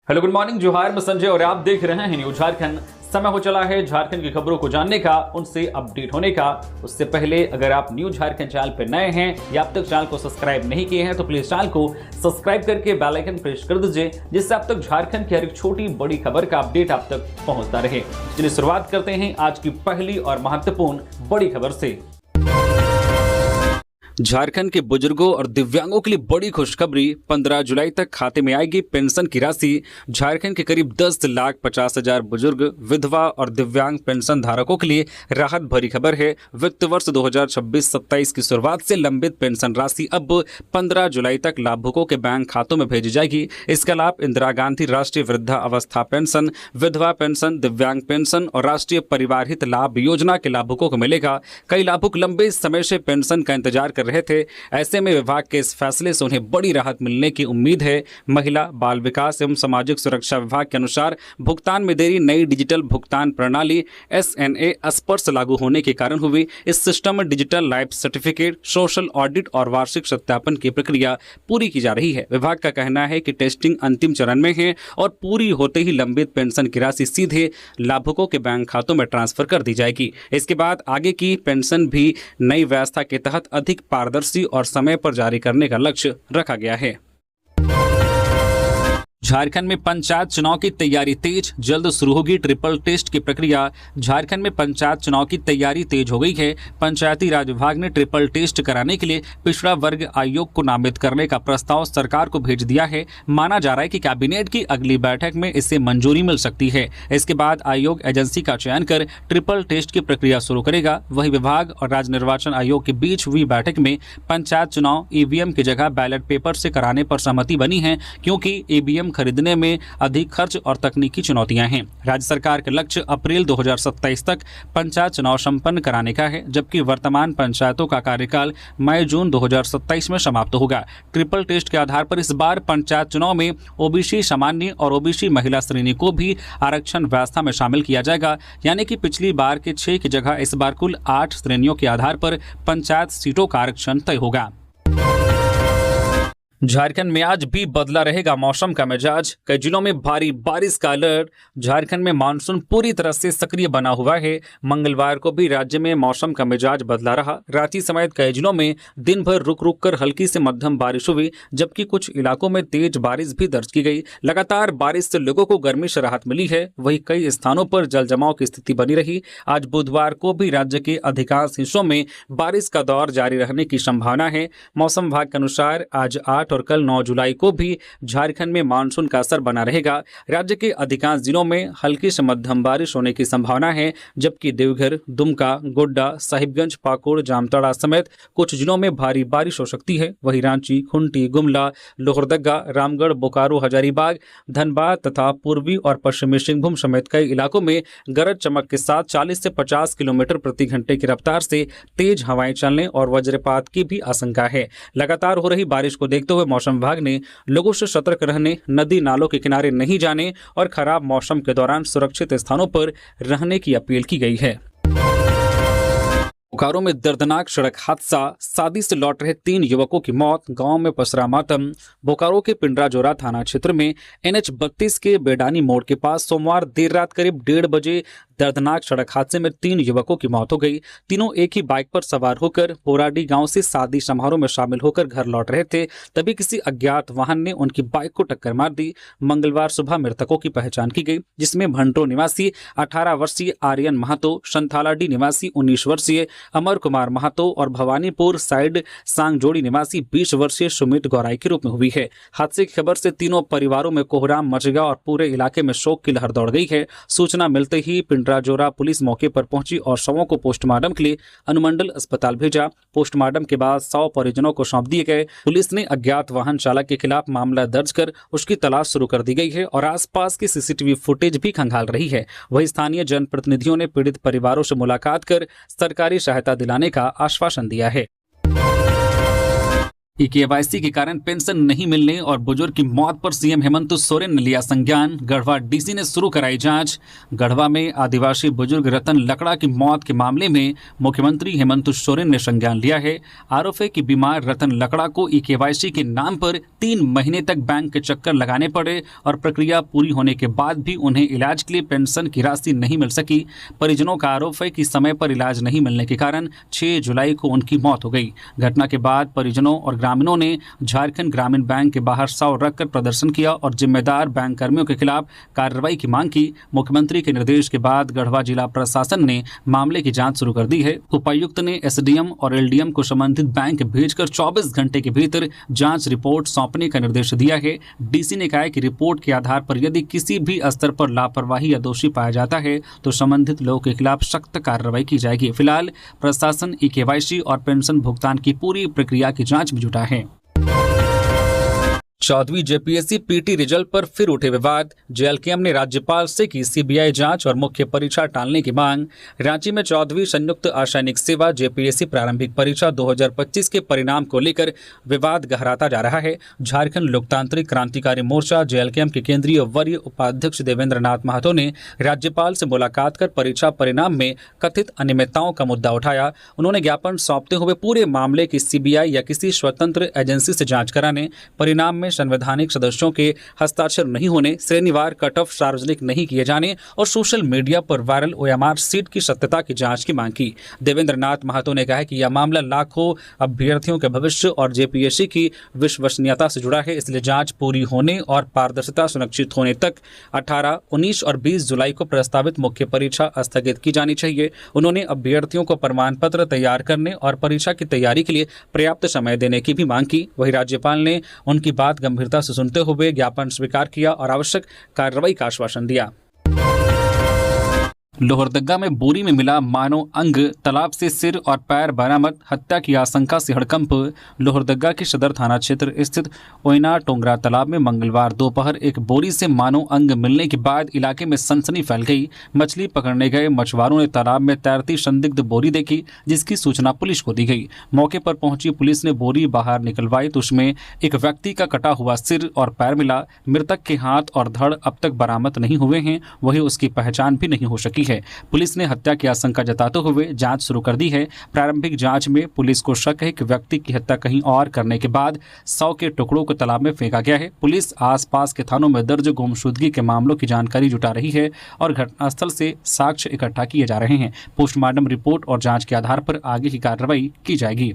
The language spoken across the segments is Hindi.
हेलो गुड मॉर्निंग, जोहार, मैं संजय और आप देख रहे हैं न्यूज झारखंड। समय हो चला है झारखंड की खबरों को जानने का, उनसे अपडेट होने का। उससे पहले अगर आप न्यूज झारखंड चैनल पर नए हैं या अब तक चैनल को सब्सक्राइब नहीं किए हैं तो प्लीज चैनल को सब्सक्राइब करके बेल आइकन प्रेस कर दीजिए, जिससे अब तक झारखंड की हर एक छोटी बड़ी खबर का अपडेट आप तक पहुंचता रहे। चलिए शुरुआत करते हैं आज की पहली और महत्वपूर्ण बड़ी खबर से। झारखंड के बुजुर्गों और दिव्यांगों के लिए बड़ी खुशखबरी, 15 जुलाई तक खाते में आएगी पेंशन की राशि। झारखंड के करीब 10,50,000 बुजुर्ग, विधवा और दिव्यांग पेंशन धारकों के लिए राहत भरी खबर है। वित्त वर्ष 2026-27 की शुरुआत से लंबित पेंशन राशि अब 15 जुलाई तक लाभुकों के बैंक खातों में भेजी जाएगी। इसका लाभ इंदिरा गांधी राष्ट्रीय वृद्धावस्था पेंशन, विधवा पेंशन, दिव्यांग पेंशन और राष्ट्रीय परिवार हित लाभ योजना के लाभुकों को मिलेगा। कई लाभुक लंबे समय से पेंशन का इंतजार कर रहे थे। ऐसे में विभाग के इस फैसले से उन्हें बड़ी राहत मिलने की उम्मीद है। महिला, बाल विकास एवं सामाजिक सुरक्षा विभाग के अनुसार भुगतान में देरी नई डिजिटल भुगतान प्रणाली SNA स्पर्श लागू होने के कारण हुई। इस सिस्टम में digital life certificate, social audit और वार्षिक सत्यापन की प्रक्रिया पूरी की जा रही है। विभाग का कहना है कि टेस्टिंग अंतिम चरण में है और पूरी होते ही लंबित पेंशन की राशि सीधे लाभुकों के बैंक खातों में ट्रांसफर कर दी जाएगी। इसके बाद आगे की पेंशन भी नई व्यवस्था के तहत अधिक पारदर्शी और समय पर जारी करने का लक्ष्य रखा गया है। झारखंड में पंचायत चुनाव की तैयारी तेज, जल्द शुरू होगी ट्रिपल टेस्ट की प्रक्रिया। झारखंड में पंचायत चुनाव की तैयारी तेज हो गई है। पंचायती राज विभाग ने ट्रिपल टेस्ट कराने के लिए पिछड़ा वर्ग आयोग को नामित करने का प्रस्ताव सरकार को भेज दिया है। माना जा रहा है कि कैबिनेट की अगली बैठक में इसे मंजूरी मिल सकती है। इसके बाद आयोग एजेंसी का चयन कर ट्रिपल टेस्ट की प्रक्रिया शुरू करेगा। वही विभाग और राज्य निर्वाचन आयोग के बीच हुई बैठक में पंचायत चुनाव EVM की जगह बैलेट पेपर से कराने पर सहमति बनी है, क्योंकि EVM खरीदने में अधिक खर्च और तकनीकी चुनौतियां हैं। राज्य सरकार का लक्ष्य अप्रैल 2027 तक पंचायत चुनाव संपन्न कराने का है, जबकि वर्तमान पंचायतों का कार्यकाल मई-जून 2027 में समाप्त होगा। ट्रिपल टेस्ट के आधार पर इस बार पंचायत चुनाव में OBC सामान्य और OBC महिला श्रेणी को भी आरक्षण व्यवस्था में शामिल किया जाएगा। यानी कि पिछली बार के 6 की जगह इस बार कुल 8 श्रेणियों के आधार पर पंचायत सीटों का आरक्षण तय होगा। झारखंड में आज भी बदला रहेगा मौसम का मिजाज, कई जिलों में भारी बारिश का अलर्ट। झारखंड में मानसून पूरी तरह से सक्रिय बना हुआ है। मंगलवार को भी राज्य में मौसम का मिजाज बदला रहा। रांची समेत कई जिलों में दिन भर रुक रुक कर हल्की से मध्यम बारिश हुई, जबकि कुछ इलाकों में तेज बारिश भी दर्ज की गई। लगातार बारिश से लोगों को गर्मी से राहत मिली है। वहीं कई स्थानों पर जल जमाव की स्थिति बनी रही। आज बुधवार को भी राज्य के अधिकांश हिस्सों में बारिश का दौर जारी रहने की संभावना है। मौसम विभाग के अनुसार आज 8 और कल 9 जुलाई को भी झारखंड में मानसून का असर बना रहेगा। राज्य के अधिकांश जिलों में हल्की से मध्यम बारिश होने की संभावना है, जबकि देवघर, दुमका, गोड्डा, साहिबगंज, पाकुड़, जामताड़ा समेत कुछ जिलों में भारी बारिश हो सकती है। वहीं रांची, खूंटी, गुमला, लोहरदगा, रामगढ़, बोकारो, हजारीबाग, धनबाद तथा पूर्वी और पश्चिमी सिंहभूम समेत कई इलाकों में गरज चमक के साथ 40 से 50 किलोमीटर प्रति घंटे की रफ्तार से तेज हवाएं चलने और वज्रपात की भी आशंका है। लगातार हो रही बारिश को देखते हुए मौसम विभाग ने लोगों से सतर्क रहने, नदी नालों के किनारे नहीं जाने और खराब मौसम के दौरान सुरक्षित स्थानों पर रहने की अपील की गई है। बोकारो में दर्दनाक सड़क हादसा, शादी से लौट रहे 3 युवकों की मौत, गांव में पसरा मातम। बोकारो के पिंडराजोरा थाना क्षेत्र में NH 32 के बेडानी मोड़ के पास सोमवार देर रात करीब 1:30 बजे दर्दनाक सड़क हादसे में 3 युवकों की मौत हो गई। तीनों एक ही बाइक पर सवार होकर पोराडी गांव से शादी समारोह में शामिल होकर घर लौट रहे थे, तभी किसी अज्ञात वाहन ने उनकी बाइक को टक्कर मार दी। मंगलवार सुबह मृतकों की पहचान की गई, जिसमें भंटो निवासी 18 वर्षीय आर्यन महतो, संथालाडी निवासी 19 वर्षीय अमर कुमार महतो और भवानीपुर साइड सांगजोड़ी निवासी 20 वर्षीय सुमित गौराई के रूप में हुई है। हादसे की खबर से तीनों परिवारों में कोहराम मच गया और पूरे इलाके में शोक की लहर दौड़ गई है। सूचना मिलते ही पिंडराजोरा पुलिस मौके पर पहुंची और शवों को पोस्टमार्टम के लिए अनुमंडल अस्पताल भेजा। पोस्टमार्टम के बाद 100 परिजनों को सौंप दिए गए। पुलिस ने अज्ञात वाहन चालक के खिलाफ मामला दर्ज कर उसकी तलाश शुरू कर दी गई है और आसपास की CCTV फुटेज भी खंगाल रही है। वहीं स्थानीय जनप्रतिनिधियों ने पीड़ित परिवारों से मुलाकात कर सरकारी सहायता दिलाने का आश्वासन दिया है। केवाईसी के कारण पेंशन नहीं मिलने और बुजुर्ग की मौत पर सीएम हेमंत सोरेन ने लिया संज्ञान। गढ़वा डीसी ने शुरू कराई जांच। गढ़वा में आदिवासी बुजुर्ग रतन लकड़ा की मौत के मामले में मुख्यमंत्री हेमंत सोरेन ने संज्ञान लिया है। आरोप है कि बीमार रतन लकड़ा को केवाईसी के नाम पर 3 महीने तक बैंक के चक्कर लगाने पड़े और प्रक्रिया पूरी होने के बाद भी उन्हें इलाज के लिए पेंशन की राशि नहीं मिल सकी। परिजनों का आरोप है कि समय पर इलाज नहीं मिलने के कारण 6 जुलाई को उनकी मौत हो गई। घटना के बाद परिजनों और ग्रामीणों ने झारखंड ग्रामीण बैंक के बाहर शव रखकर प्रदर्शन किया और जिम्मेदार बैंक कर्मियों के खिलाफ कार्रवाई की मांग की। मुख्यमंत्री के निर्देश के बाद गढ़वा जिला प्रशासन ने मामले की जांच शुरू कर दी है। उपायुक्त ने एसडीएम और एलडीएम को संबंधित बैंक भेजकर 24 घंटे के भीतर जांच रिपोर्ट सौंपने का निर्देश दिया है। डीसी ने कहा कि रिपोर्ट के आधार पर यदि किसी भी स्तर पर लापरवाही या दोषी पाया जाता है तो संबंधित लोगों के खिलाफ सख्त कार्रवाई की जाएगी। फिलहाल प्रशासन केवाईसी और पेंशन भुगतान की पूरी प्रक्रिया की जांच में जुटा है। 14वीं जेपीएससी पीटी रिजल्ट पर फिर उठे विवाद। जेएलकेएम ने राज्यपाल से की सीबीआई जांच और मुख्य परीक्षा टालने की मांग। रांची में 14वीं संयुक्त आसैनिक सेवा जेपीएससी प्रारंभिक परीक्षा 2025 के परिणाम को लेकर विवाद गहराता जा रहा है। झारखंड लोकतांत्रिक क्रांतिकारी मोर्चा जेएलकेएम के केंद्रीय वरीय उपाध्यक्ष देवेंद्र नाथ महतो ने राज्यपाल से मुलाकात कर परीक्षा परिणाम में कथित अनियमितताओं का मुद्दा उठाया। उन्होंने ज्ञापन सौंपते हुए पूरे मामले की सीबीआई या किसी स्वतंत्र एजेंसी से जांच कराने, परिणाम में संवैधानिक सदस्यों के हस्ताक्षर नहीं होने, श्रेणीवार कट ऑफ सार्वजनिक नहीं किए जाने और सोशल मीडिया पर वायरल ओएमआर सीट की सत्यता की जांच की मांग की। देवेंद्र नाथ महतो ने कहा कि यह मामला लाखों अभ्यर्थियों के भविष्य और जेपीएससी की विश्वसनीयता से जुड़ा है, इसलिए जांच पूरी होने और पारदर्शिता सुनिश्चित होने तक 18, 19 और 20 जुलाई को प्रस्तावित मुख्य परीक्षा स्थगित की जानी चाहिए। उन्होंने अभ्यर्थियों को प्रमाण पत्र तैयार करने और परीक्षा की तैयारी के लिए पर्याप्त समय देने की भी मांग की। वहीं राज्यपाल ने उनकी बात गंभीरता से सुनते हुए ज्ञापन स्वीकार किया और आवश्यक कार्रवाई का आश्वासन दिया। लोहरदगा में बोरी में मिला मानव अंग, तालाब से सिर और पैर बरामद, हत्या की आशंका से हड़कंप। लोहरदगा के सदर थाना क्षेत्र स्थित ओइना टोंगरा तालाब में मंगलवार दोपहर एक बोरी से मानव अंग मिलने के बाद इलाके में सनसनी फैल गई। मछली पकड़ने गए मछुआरों ने तालाब में तैरती संदिग्ध बोरी देखी, जिसकी सूचना पुलिस को दी गई। मौके पर पहुंची पुलिस ने बोरी बाहर निकलवाई तो उसमें एक व्यक्ति का कटा हुआ सिर और पैर मिला। मृतक के हाथ और धड़ अब तक बरामद नहीं हुए हैं, वहीं उसकी पहचान भी नहीं हो सकी है। पुलिस ने हत्या की आशंका जताते हुए जांच शुरू कर दी है। प्रारंभिक जांच में पुलिस को शक है कि व्यक्ति की हत्या कहीं और करने के बाद 100 के टुकड़ों को तालाब में फेंका गया है। पुलिस आसपास के थानों में दर्ज गुमशुदगी के मामलों की जानकारी जुटा रही है और घटनास्थल से साक्ष्य इकट्ठा किए जा रहे हैं। पोस्टमार्टम रिपोर्ट और जांच के आधार पर आगे की कार्रवाई की जाएगी।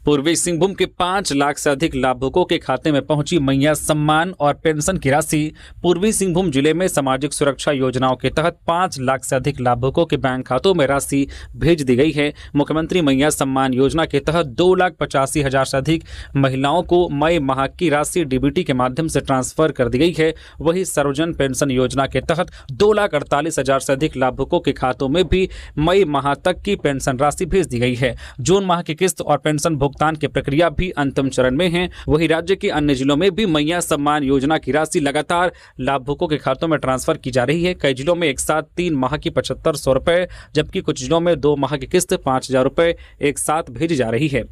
पूर्वी सिंहभूम के 5 लाख से अधिक लाभुकों के खाते में पहुंची मैया सम्मान और पेंशन की राशि। पूर्वी सिंहभूम जिले में सामाजिक सुरक्षा योजनाओं के तहत 5 लाख से अधिक लाभुकों के बैंक खातों में राशि भेज दी गई है। मुख्यमंत्री मैया सम्मान योजना के तहत 2,85,000 से अधिक महिलाओं को मई माह की राशि डीबीटी के माध्यम से ट्रांसफर कर दी गई है। वहीं सर्वजन पेंशन योजना के तहत 2,48,000 से अधिक लाभुकों के खातों में भी मई माह तक की पेंशन राशि भेज दी गई है। जून माह की किस्त और पेंशन भुगतान की प्रक्रिया भी अंतिम चरण में है। वहीं राज्य के अन्य जिलों में भी मैया सम्मान योजना की राशि लगातार लाभुकों के खातों में ट्रांसफर की जा रही है। कई जिलों में एक साथ 3 माह की 7,500 रुपए, जबकि कुछ जिलों में 2 माह की किस्त 5,000 रुपए एक साथ भेजी जा रही है।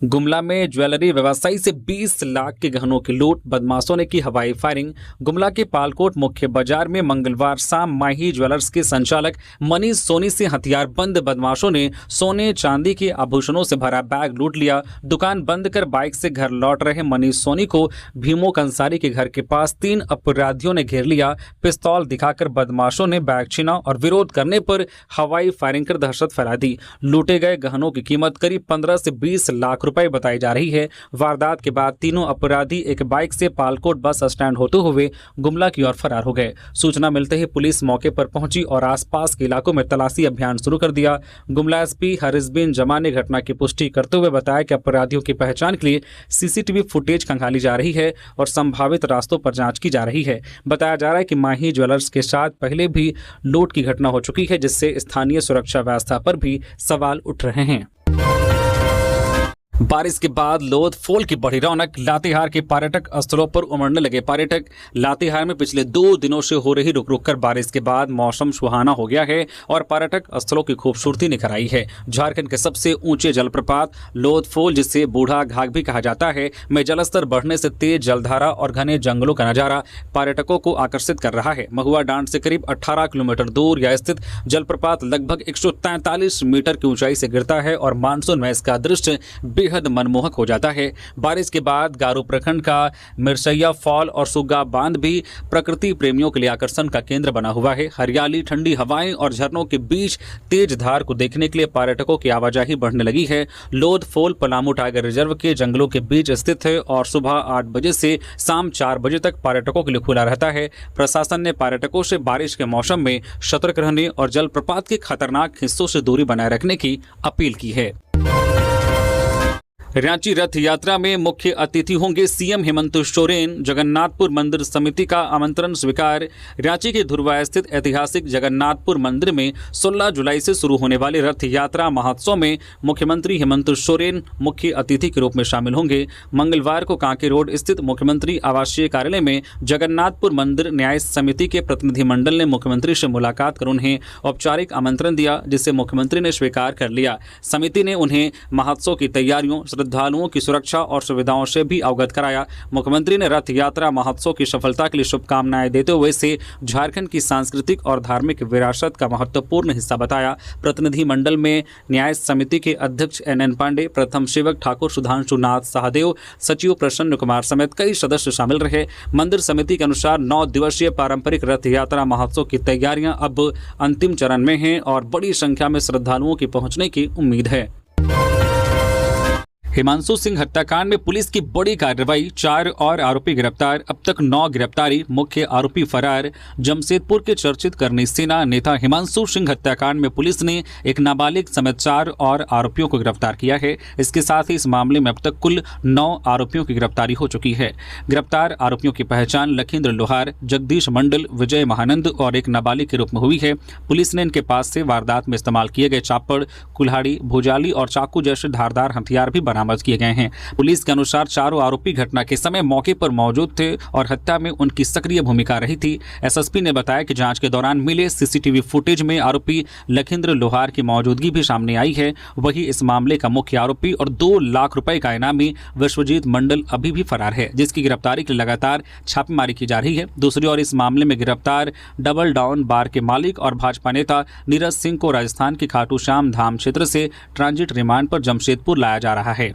गुमला में ज्वेलरी व्यवसायी से 20 लाख के गहनों की लूट, बदमाशों ने की हवाई फायरिंग। गुमला के पालकोट मुख्य बाजार में मंगलवार शाम माही ज्वेलर्स के संचालक मनीष सोनी से हथियारबंद बदमाशों ने सोने चांदी के आभूषणों से भरा बैग लूट लिया। दुकान बंद कर बाइक से घर लौट रहे मनीष सोनी को भीमो कंसारी के घर के पास 3 अपराधियों ने घेर लिया। पिस्तौल दिखाकर बदमाशों ने बैग छीना और विरोध करने पर हवाई फायरिंग कर दहशत फैला दी। लूटे गए गहनों की कीमत करीब 15 से 20 लाख रुपए बताई जा रही है। वारदात के बाद तीनों अपराधी एक बाइक से पालकोट बस स्टैंड होते हुए गुमला की ओर फरार हो गए। सूचना मिलते ही पुलिस मौके पर पहुंची और आसपास के इलाकों में तलाशी अभियान शुरू कर दिया। गुमला एसपी हरिसबिन जमा ने घटना की पुष्टि करते हुए बताया कि अपराधियों की पहचान के लिए सीसीटीवी फुटेज खंगाली जा रही है और संभावित रास्तों पर जांच की जा रही है। बताया जा रहा है कि माही ज्वेलर्स के साथ पहले भी लूट की घटना हो चुकी है, जिससे स्थानीय सुरक्षा व्यवस्था पर भी सवाल उठ रहे हैं। बारिश के बाद लोध फोल की बढ़ी रौनक, लातेहार के पर्यटक स्थलों पर उमड़ने लगे पर्यटक। लातेहार में पिछले 2 दिनों से हो रही रुक रुक कर बारिश के बाद मौसम सुहाना हो गया है और पर्यटक स्थलों की खूबसूरती निखर आई है। झारखंड के सबसे ऊंचे जलप्रपात लोध फोल, जिसे बूढ़ा घाघ भी कहा जाता है, में जलस्तर बढ़ने से तेज जलधारा और घने जंगलों का नजारा पर्यटकों को आकर्षित कर रहा है। महुआ डांड से करीब 18 किलोमीटर दूर यह स्थित जलप्रपात लगभग 143 मीटर की ऊंचाई से गिरता है और मानसून में इसका दृश्य बेहद मनमोहक हो जाता है। बारिश के बाद गारो प्रखंड का मिर्सैया फॉल और सुग्गा बांध भी प्रकृति प्रेमियों के लिए आकर्षण का केंद्र बना हुआ है। हरियाली, ठंडी हवाएं और झरनों के बीच तेज धार को देखने के लिए पर्यटकों की आवाजाही बढ़ने लगी है। लोध फोल पलामू टाइगर रिजर्व के जंगलों के बीच स्थित है और सुबह 8 बजे से शाम 4 बजे तक पर्यटकों के लिए खुला रहता है। प्रशासन ने पर्यटकों से बारिश के मौसम में सतर्क रहने और जलप्रपात के खतरनाक हिस्सों से दूरी बनाए रखने की अपील की है। रांची रथ यात्रा में मुख्य अतिथि होंगे सीएम हेमंत सोरेन। जगन्नाथपुर मंदिर समिति का आमंत्रण स्वीकार। रांची के धुरवा स्थित ऐतिहासिक जगन्नाथपुर मंदिर में 16 जुलाई से शुरू होने वाले रथ यात्रा महोत्सव में मुख्यमंत्री हेमंत सोरेन मुख्य अतिथि के रूप में शामिल होंगे। मंगलवार को कांके रोड स्थित मुख्यमंत्री आवासीय कार्यालय में जगन्नाथपुर मंदिर न्याय समिति के प्रतिनिधिमंडल ने मुख्यमंत्री से मुलाकात कर उन्हें औपचारिक आमंत्रण दिया, जिसे मुख्यमंत्री ने स्वीकार कर लिया। समिति ने उन्हें महोत्सव की तैयारियों, श्रद्धालुओं की सुरक्षा और सुविधाओं से भी अवगत कराया। मुख्यमंत्री ने रथ यात्रा महोत्सव की सफलता के लिए शुभकामनाएं देते हुए इसे झारखंड की सांस्कृतिक और धार्मिक विरासत का महत्वपूर्ण हिस्सा बताया। प्रतिनिधिमंडल में न्याय समिति के अध्यक्ष NN पांडे, प्रथम सेवक ठाकुर सुधांशु नाथ सहदेव, सचिव प्रसन्न कुमार समेत कई सदस्य शामिल रहे। मंदिर समिति के अनुसार 9 दिवसीय पारंपरिक रथ यात्रा महोत्सव की तैयारियां अब अंतिम चरण में हैं और बड़ी संख्या में श्रद्धालुओं की पहुंचने की उम्मीद है। हिमांशु सिंह हत्याकांड में पुलिस की बड़ी कार्रवाई, 4 और आरोपी गिरफ्तार। अब तक 9 गिरफ्तारी, मुख्य आरोपी फरार। जमशेदपुर के चर्चित करनी सेना नेता हिमांशु सिंह हत्याकांड में पुलिस ने एक नाबालिग समेत 4 और आरोपियों को गिरफ्तार किया है। इसके साथ ही इस मामले में अब तक कुल 9 आरोपियों की गिरफ्तारी हो चुकी है। गिरफ्तार आरोपियों की पहचान लखींद्र लोहार, जगदीश मंडल, विजय महानंद और एक नाबालिग के रूप में हुई है। पुलिस ने इनके पास से वारदात में इस्तेमाल किए गए चापड़, कुल्हाड़ी, भुजाली और चाकू जैसे धारदार हथियार भी बरामद किए गए हैं। पुलिस के अनुसार चारों आरोपी घटना के समय मौके पर मौजूद थे और हत्या में उनकी सक्रिय भूमिका रही थी। एसएसपी ने बताया कि जांच के दौरान मिले सीसीटीवी फुटेज में आरोपी लखींद्र लोहार की मौजूदगी भी सामने आई है। वहीं इस मामले का मुख्य आरोपी और 2 लाख रुपए का इनामी विश्वजीत मंडल अभी भी फरार है, जिसकी गिरफ्तारी के लिए लगातार छापेमारी की जा रही है। दूसरी ओर इस मामले में गिरफ्तार डबल डाउन बार के मालिक और भाजपा नेता नीरज सिंह को राजस्थान के खाटू श्याम धाम क्षेत्र से ट्रांजिट रिमांड पर जमशेदपुर लाया जा रहा है।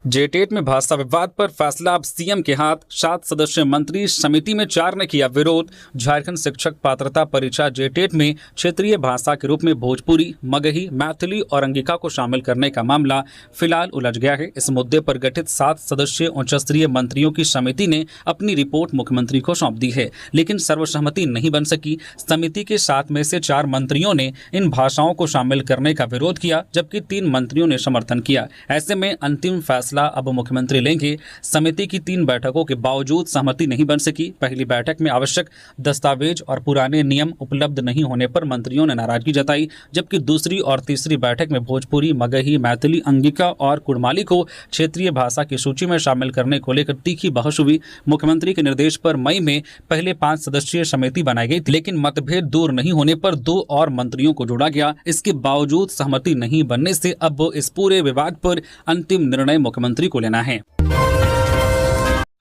जेटेट में भाषा विवाद पर फैसला अब सीएम के हाथ। 7 सदस्यीय मंत्री समिति में 4 ने किया विरोध। झारखंड शिक्षक पात्रता परीक्षा जेटेट में क्षेत्रीय भाषा के रूप में भोजपुरी, मगही, मैथिली और अंगिका को शामिल करने का मामला फिलहाल उलझ गया है। इस मुद्दे पर गठित 7 सदस्यीय उच्च स्तरीय मंत्रियों की समिति ने अपनी रिपोर्ट मुख्यमंत्री को सौंप दी है, लेकिन सर्वसहमति नहीं बन सकी। समिति के 7 में से 4 मंत्रियों ने इन भाषाओं को शामिल करने का विरोध किया, जबकि 3 मंत्रियों ने समर्थन किया। ऐसे में अंतिम फैसला अब मुख्यमंत्री लेंगे। समिति की 3 बैठकों के बावजूद सहमति नहीं बन सकी। पहली बैठक में आवश्यक दस्तावेज और पुराने नियम उपलब्ध नहीं होने पर मंत्रियों ने नाराजगी जताई, जबकि दूसरी और तीसरी बैठक में भोजपुरी, मगही, मैथिली, अंगिका और कुड़माली को क्षेत्रीय भाषा की सूची में शामिल करने को लेकर तीखी बहस हुई। मुख्यमंत्री के निर्देश पर मई में पहले 5 सदस्यीय समिति बनाई गई थी, लेकिन मतभेद दूर नहीं होने पर 2 और मंत्रियों को जोड़ा गया। इसके बावजूद सहमति नहीं बनने से अब इस पूरे विवाद पर अंतिम निर्णय मुख्यमंत्री को लेना है।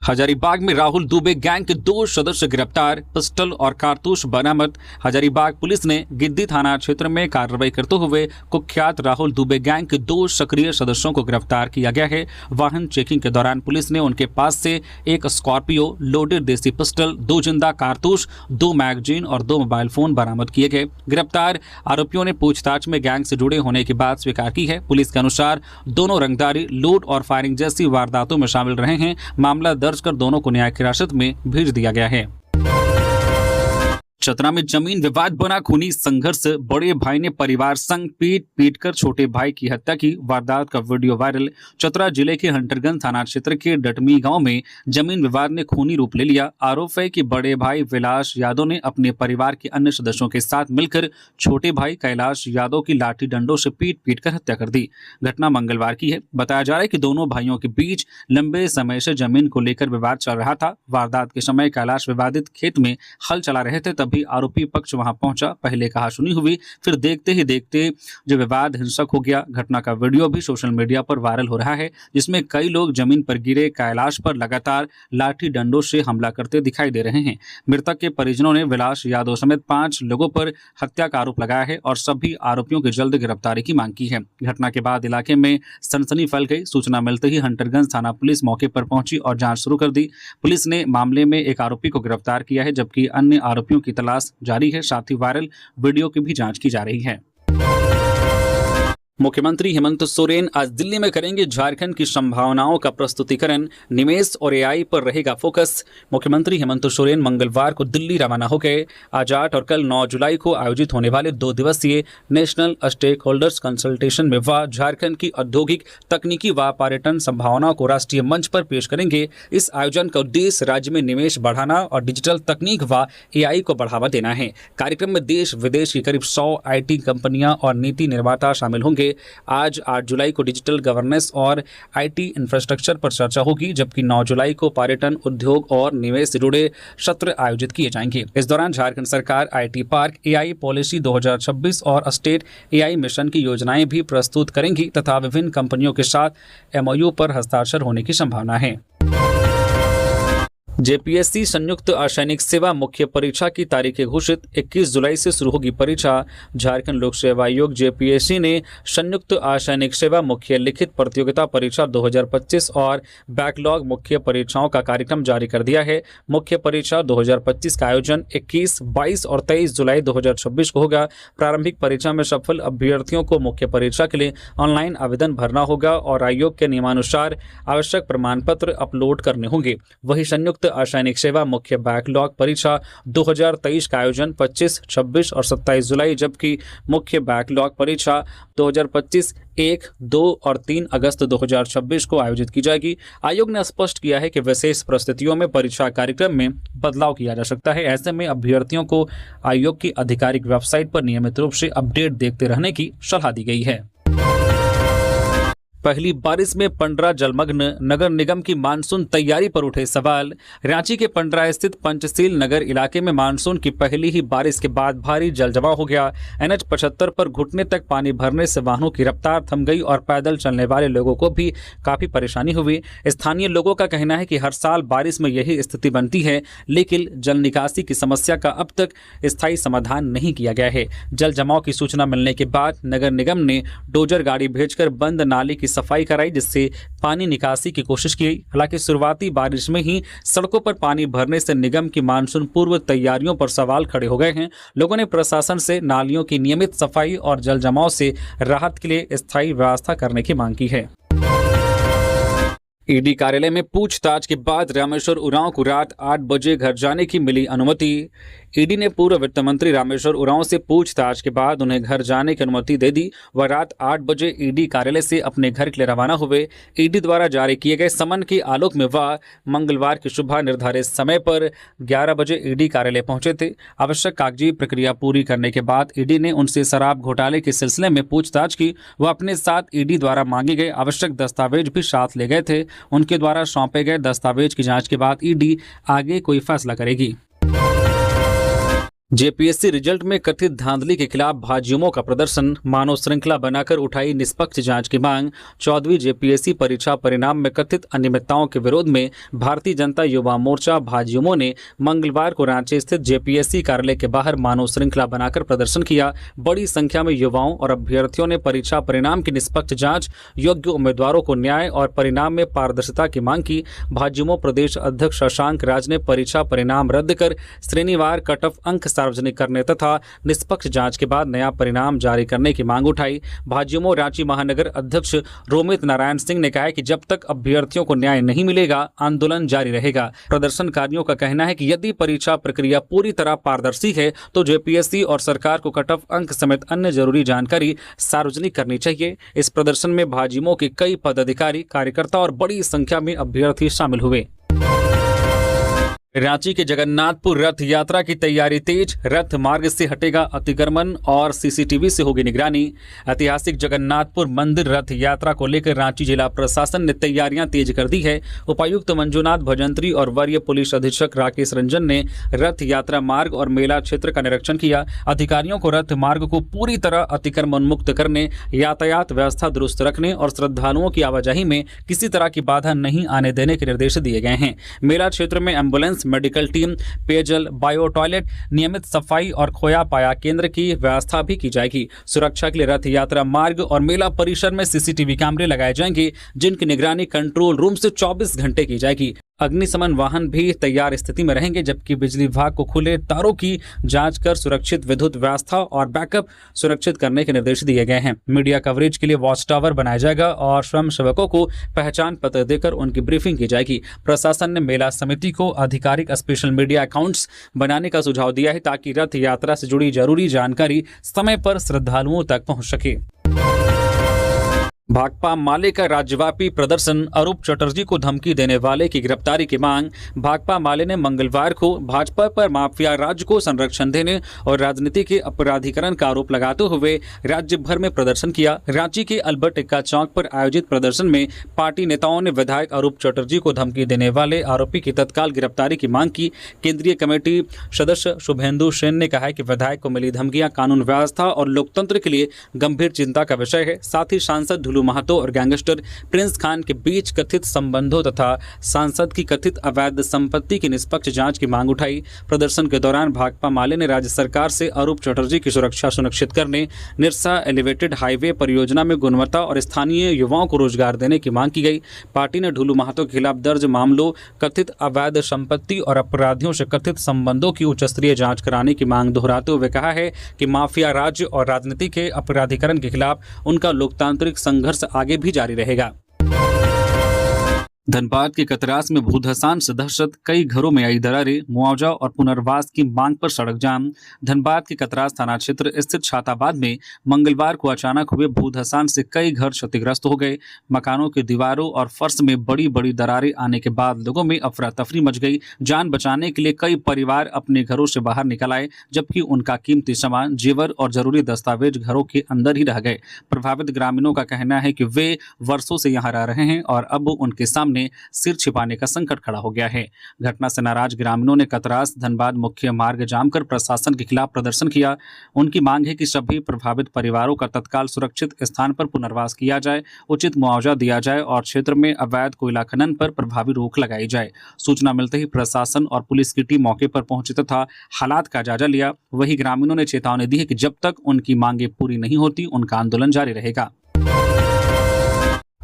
हजारीबाग में राहुल दुबे गैंग के 2 सदस्य गिरफ्तार, पिस्टल और कारतूस बरामद। हजारीबाग पुलिस ने गिद्दी थाना क्षेत्र में कार्रवाई करते हुए कुख्यात राहुल दुबे गैंग के 2 सक्रिय सदस्यों को गिरफ्तार किया गया है। वाहन चेकिंग के दौरान पुलिस ने उनके पास से एक स्कॉर्पियो, लोडेड देसी पिस्टल, 2 जिंदा कारतूस, 2 मैगजीन और 2 मोबाइल फोन बरामद किए गए। गिरफ्तार आरोपियों ने पूछताछ में गैंग से जुड़े होने की बात स्वीकार की है। पुलिस के अनुसार दोनों रंगदारी, लूट और फायरिंग जैसी वारदातों में शामिल रहे हैं। मामला दर्ज कर दोनों को न्यायिक हिरासत में भेज दिया गया है। चतरा में जमीन विवाद बना खूनी संघर्ष, बड़े भाई ने परिवार संग पीट कर छोटे भाई की हत्या की। वारदात का वीडियो वायरल। चतरा जिले के हंटरगंज थाना क्षेत्र के डटमी गांव में जमीन विवाद ने खूनी रूप ले लिया। आरोप है कि बड़े भाई विलास यादव ने अपने परिवार के अन्य सदस्यों के साथ मिलकर छोटे भाई कैलाश यादव की लाठी डंडों से पीट कर हत्या कर दी। घटना मंगलवार की है। बताया जा रहा है कि दोनों भाइयों के बीच लंबे समय से जमीन को लेकर विवाद चल रहा था। वारदात के समय कैलाश विवादित खेत में हल चला रहे थे, तभी आरोपी पक्ष वहां पहुंचा। पहले कहासुनी हुई, फिर देखते ही देखते जो विवाद हिंसक हो गया। घटना का वीडियो भी सोशल मीडिया पर वायरल हो रहा है, जिसमें कई लोग जमीन पर गिरे कैलाश पर लगातार लाठी डंडों से हमला करते दिखाई दे रहे हैं। मृतक के परिजनों ने विलास यादव समेत 5 लोगों पर हत्या का आरोप लगाया है और सभी आरोपियों की जल्द गिरफ्तारी की मांग की है। घटना के बाद इलाके में सनसनी फैल गई। सूचना मिलते ही हंटरगंज थाना पुलिस मौके पर पहुंची और जांच शुरू कर दी। पुलिस ने मामले में एक आरोपी को गिरफ्तार किया है, जबकि अन्य आरोपियों की तलाश जारी है। साथ ही वायरल वीडियो की भी जांच की जा रही है। मुख्यमंत्री हेमंत सोरेन आज दिल्ली में करेंगे झारखंड की संभावनाओं का प्रस्तुतिकरण। निवेश और एआई पर रहेगा फोकस। मुख्यमंत्री हेमंत सोरेन मंगलवार को दिल्ली रवाना हो गए। आज 8 और कल 9 जुलाई को आयोजित होने वाले 2 दिवसीय नेशनल स्टेक होल्डर्स कंसल्टेशन में वह झारखंड की औद्योगिक, तकनीकी व पर्यटन संभावनाओं को राष्ट्रीय मंच पर पेश करेंगे। इस आयोजन का उद्देश्य राज्य में निवेश बढ़ाना और डिजिटल तकनीक व एआई को बढ़ावा देना है। कार्यक्रम में देश विदेश की करीब 100 IT कंपनियां और नीति निर्माता शामिल होंगे। आज 8 जुलाई को डिजिटल गवर्नेंस और IT इंफ्रास्ट्रक्चर पर चर्चा होगी, जबकि 9 जुलाई को पर्यटन, उद्योग और निवेश से जुड़े सत्र आयोजित किए जाएंगे। इस दौरान झारखंड सरकार IT पार्क, AI पॉलिसी 2026 और स्टेट AI मिशन की योजनाएं भी प्रस्तुत करेंगी तथा विभिन्न कंपनियों के साथ MOU पर हस्ताक्षर होने की संभावना है। JPSC संयुक्त असैनिक सेवा मुख्य परीक्षा की तारीखें घोषित। 21 जुलाई से शुरू होगी परीक्षा। झारखंड लोक सेवा आयोग JPSC ने संयुक्त असैनिक सेवा मुख्य लिखित प्रतियोगिता परीक्षा 2025 और बैकलॉग मुख्य परीक्षाओं का कार्यक्रम जारी कर दिया है। मुख्य परीक्षा 2025 का आयोजन 21, 22 और 23 जुलाई 2026 को होगा। प्रारंभिक परीक्षा में सफल अभ्यर्थियों को मुख्य परीक्षा के लिए ऑनलाइन आवेदन भरना होगा और आयोग के नियमानुसार आवश्यक प्रमाण पत्र अपलोड करने होंगे। वही संयुक्त असैनिक सेवा मुख्य बैकलॉग परीक्षा 2023 का आयोजन 25, 26 और 27 जुलाई, जबकि मुख्य बैकलॉग परीक्षा 2025 1, 2 और 3 अगस्त 2026 को आयोजित की जाएगी। आयोग ने स्पष्ट किया है कि विशेष परिस्थितियों में परीक्षा कार्यक्रम में बदलाव किया जा सकता है। ऐसे में अभ्यर्थियों को आयोग की आधिकारिक वेबसाइट पर नियमित रूप से अपडेट देखते रहने की सलाह दी गई है। पहली बारिश में पंडरा जलमग्न, नगर निगम की मानसून तैयारी पर उठे सवाल। रांची के पंडरा स्थित पंचशील नगर इलाके में मानसून की पहली ही बारिश के बाद भारी जलजमाव हो गया। NH 75 पर घुटने तक पानी भरने से वाहनों की रफ्तार थम गई और पैदल चलने वाले लोगों को भी काफी परेशानी हुई। स्थानीय लोगों का कहना है कि हर साल बारिश में यही स्थिति बनती है, लेकिन जल निकासी की समस्या का अब तक स्थायी समाधान नहीं किया गया है। जल जमाव की सूचना मिलने के बाद नगर निगम ने डोजर गाड़ी भेजकर बंद नाली की सफाई कराई, जिससे पानी निकासी की कोशिश की। हालांकि शुरुआती बारिश में ही सड़कों पर पानी भरने से निगम की मानसून पूर्व तैयारियों पर सवाल खड़े हो गए हैं। लोगों ने प्रशासन से नालियों की नियमित सफाई और जल जमाव से राहत के लिए स्थायी व्यवस्था करने की मांग की है। ईडी कार्यालय में पूछताछ के बाद रामेश्वर उरांव को रात 8 बजे घर जाने की मिली अनुमति। ईडी ने पूर्व वित्त मंत्री रामेश्वर उरांव से पूछताछ के बाद उन्हें घर जाने की अनुमति दे दी। वह रात 8 बजे ईडी कार्यालय से अपने घर के लिए रवाना हुए। ईडी द्वारा जारी किए गए समन के आलोक में वह मंगलवार की सुबह निर्धारित समय पर 11 बजे ईडी कार्यालय पहुंचे थे। आवश्यक कागजी प्रक्रिया पूरी करने के बाद ईडी ने उनसे शराब घोटाले के सिलसिले में पूछताछ की। वह अपने साथ ईडी द्वारा मांगे गए आवश्यक दस्तावेज भी साथ ले गए थे। उनके द्वारा सौंपे गए दस्तावेज की जांच के बाद ईडी आगे कोई फैसला करेगी। जेपीएससी रिजल्ट में कथित धांधली के खिलाफ भाजयुमों का प्रदर्शन, मानव श्रृंखला बनाकर उठाई निष्पक्ष जांच की मांग। 14वीं जेपीएससी परीक्षा परिणाम में कथित अनियमितताओं के विरोध में भारतीय जनता युवा मोर्चा भाजयुमों ने मंगलवार को रांची स्थित जेपीएससी कार्यालय के बाहर मानव श्रृंखला बनाकर प्रदर्शन किया। बड़ी संख्या में युवाओं और अभ्यर्थियों ने परीक्षा परिणाम की निष्पक्ष जांच, योग्य उम्मीदवारों को न्याय और परिणाम में पारदर्शिता की मांग की। भाजयुमो प्रदेश अध्यक्ष शशांक राज ने परीक्षा परिणाम रद्द कर श्रेणीवार कट ऑफ अंक सार्वजनिक करने तथा निष्पक्ष जांच के बाद नया परिणाम जारी करने की मांग उठाई। भाजयुमो रांची महानगर अध्यक्ष रोमित नारायण सिंह ने कहा है कि जब तक अभ्यर्थियों को न्याय नहीं मिलेगा आंदोलन जारी रहेगा। प्रदर्शनकारियों का कहना है कि यदि परीक्षा प्रक्रिया पूरी तरह पारदर्शी है तो जेपीएससी और सरकार को कट ऑफ अंक समेत अन्य जरूरी जानकारी सार्वजनिक करनी चाहिए। इस प्रदर्शन में भाजयुमो के कई पदाधिकारी, कार्यकर्ता और बड़ी संख्या में अभ्यर्थी शामिल हुए। रांची के जगन्नाथपुर रथ यात्रा की तैयारी तेज, रथ मार्ग से हटेगा अतिक्रमण और सीसीटीवी से होगी निगरानी। ऐतिहासिक जगन्नाथपुर मंदिर रथ यात्रा को लेकर रांची जिला प्रशासन ने तैयारियां तेज कर दी है। उपायुक्त मंजुनाथ भजंत्री और वरीय पुलिस अधीक्षक राकेश रंजन ने रथ यात्रा मार्ग और मेला क्षेत्र का निरीक्षण किया। अधिकारियों को रथ मार्ग को पूरी तरह अतिक्रमण मुक्त करने, यातायात व्यवस्था दुरुस्त रखने और श्रद्धालुओं की आवाजाही में किसी तरह की बाधा नहीं आने देने के निर्देश दिए गए हैं। मेला क्षेत्र में एम्बुलेंस, मेडिकल टीम, पेयजल, बायो टॉयलेट, नियमित सफाई और खोया पाया केंद्र की व्यवस्था भी की जाएगी। सुरक्षा के लिए रथ यात्रा मार्ग और मेला परिसर में सीसीटीवी कैमरे लगाए जाएंगे, जिनकी निगरानी कंट्रोल रूम से 24 घंटे की जाएगी। अग्निशमन वाहन भी तैयार स्थिति में रहेंगे, जबकि बिजली विभाग को खुले तारों की जांच कर सुरक्षित विद्युत व्यवस्था और बैकअप सुरक्षित करने के निर्देश दिए गए हैं। मीडिया कवरेज के लिए वॉच टावर बनाया जाएगा और स्वयंसेवकों को पहचान पत्र देकर उनकी ब्रीफिंग की जाएगी। प्रशासन ने मेला समिति को आधिकारिक स्पेशल मीडिया अकाउंट्स बनाने का सुझाव दिया है ताकि रथ यात्रा से जुड़ी जरूरी जानकारी समय पर श्रद्धालुओं तक पहुंच सके। भाकपा माले का राज्यव्यापी प्रदर्शन, अरूप चटर्जी को धमकी देने वाले की गिरफ्तारी की मांग। भाकपा माले ने मंगलवार को भाजपा पर माफिया राज को संरक्षण देने और राजनीति के अपराधीकरण का आरोप लगाते हुए राज्य भर में प्रदर्शन किया। रांची के अल्बर्ट एक्का चौक पर आयोजित प्रदर्शन में पार्टी नेताओं ने विधायक अरूप चटर्जी को धमकी देने वाले आरोपी की तत्काल गिरफ्तारी की मांग की। केंद्रीय कमेटी सदस्य शुभेंदु सेन ने कहा है कि विधायक को मिली धमकियां कानून व्यवस्था और लोकतंत्र के लिए गंभीर चिंता का विषय है। साथ ही सांसद महतो और गैंगस्टर प्रिंस खान के बीच कथित संबंधों तथा सांसद की कथित अवैध संपत्ति की निष्पक्ष जांच की मांग उठाई। प्रदर्शन के दौरान भाकपा माले ने राज्य सरकार से अरूप चटर्जी की सुरक्षा सुनिश्चित करने, निरसा एलिवेटेड हाईवे परियोजना में गुणवत्ता और स्थानीय युवाओं को रोजगार देने की मांग की गई। पार्टी ने ढुलू महतो के खिलाफ दर्ज मामलों, कथित अवैध संपत्ति और अपराधियों से कथित संबंधों की उच्च स्तरीय जांच कराने की मांग दोहराते हुए कहा है कि माफिया राज्य और राजनीति के अपराधीकरण के खिलाफ उनका लोकतांत्रिक संघर्ष आगे भी जारी रहेगा। धनबाद के कतरास में भूधसान से दहशत, कई घरों में आई दरारें, मुआवजा और पुनर्वास की मांग पर सड़क जाम। धनबाद के कतरास थाना क्षेत्र स्थित छाताबाद में मंगलवार को अचानक हुए भूधसान से कई घर क्षतिग्रस्त हो गए। मकानों की दीवारों और फर्श में बड़ी बड़ी दरारें आने के बाद लोगों में अफरा तफरी मच गई। जान बचाने के लिए कई परिवार अपने घरों से बाहर निकल आए, जबकि उनका कीमती सामान, जेवर और जरूरी दस्तावेज घरों के अंदर ही रह गए। प्रभावित ग्रामीणों का कहना है कि वे वर्षों से यहाँ रह रहे हैं और अब उनके सामने सिर छिपाने का संकट खड़ा हो गया है। घटना से नाराज ग्रामीणों ने कतरास धनबाद मुख्य मार्ग जाम कर प्रशासन के खिलाफ प्रदर्शन किया। उनकी मांग है कि सभी प्रभावित परिवारों का तत्काल सुरक्षित स्थान पर पुनर्वास किया जाए, उचित मुआवजा दिया जाए और क्षेत्र में अवैध कोयला खनन पर प्रभावी रोक लगाई जाए। सूचना मिलते ही प्रशासन और पुलिस की टीम मौके पर पहुंची तथा हालात का जायजा लिया। वहीं ग्रामीणों ने चेतावनी दी है कि जब तक उनकी मांगे पूरी नहीं होती उनका आंदोलन जारी रहेगा।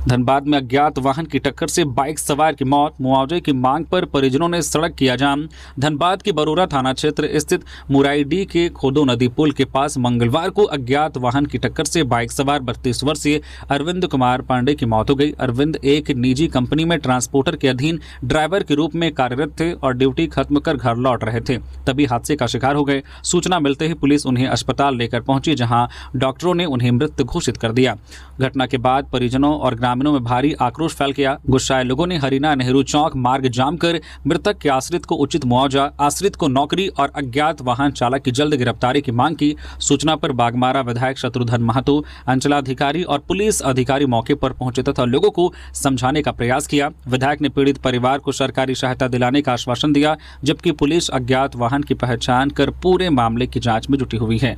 धनबाद में अज्ञात वाहन की टक्कर से बाइक सवार की मौत, मुआवजे की मांग पर परिजनों ने सड़क किया जाम। धनबाद के बरोरा थाना क्षेत्र स्थित मुराईडी के खोदो नदी पुल के पास मंगलवार को अज्ञात वाहन की टक्कर से बाइक सवार 32 वर्षीय अरविंद कुमार पांडे की मौत हो गई। अरविंद एक निजी कंपनी में ट्रांसपोर्टर के अधीन ड्राइवर के रूप में कार्यरत थे और ड्यूटी खत्म कर घर लौट रहे थे, तभी हादसे का शिकार हो गए। सूचना मिलते ही पुलिस उन्हें अस्पताल लेकर पहुंची, जहां डॉक्टरों ने उन्हें मृत घोषित कर दिया। घटना के बाद परिजनों और ग्रामीणों में भारी आक्रोश फैल गया। गुस्साए लोगों ने हरीना नेहरू चौक मार्ग जाम कर मृतक के आश्रित को उचित मुआवजा, आश्रित को नौकरी और अज्ञात वाहन चालक की जल्द गिरफ्तारी की मांग की। सूचना पर बागमारा विधायक शत्रुघ्न महतो, अंचलाधिकारी और पुलिस अधिकारी मौके पर पहुंचे तथा लोगों को समझाने का प्रयास किया। विधायक ने पीड़ित परिवार को सरकारी सहायता दिलाने का आश्वासन दिया, जबकि पुलिस अज्ञात वाहन की पहचान कर पूरे मामले की जांच में जुटी हुई है।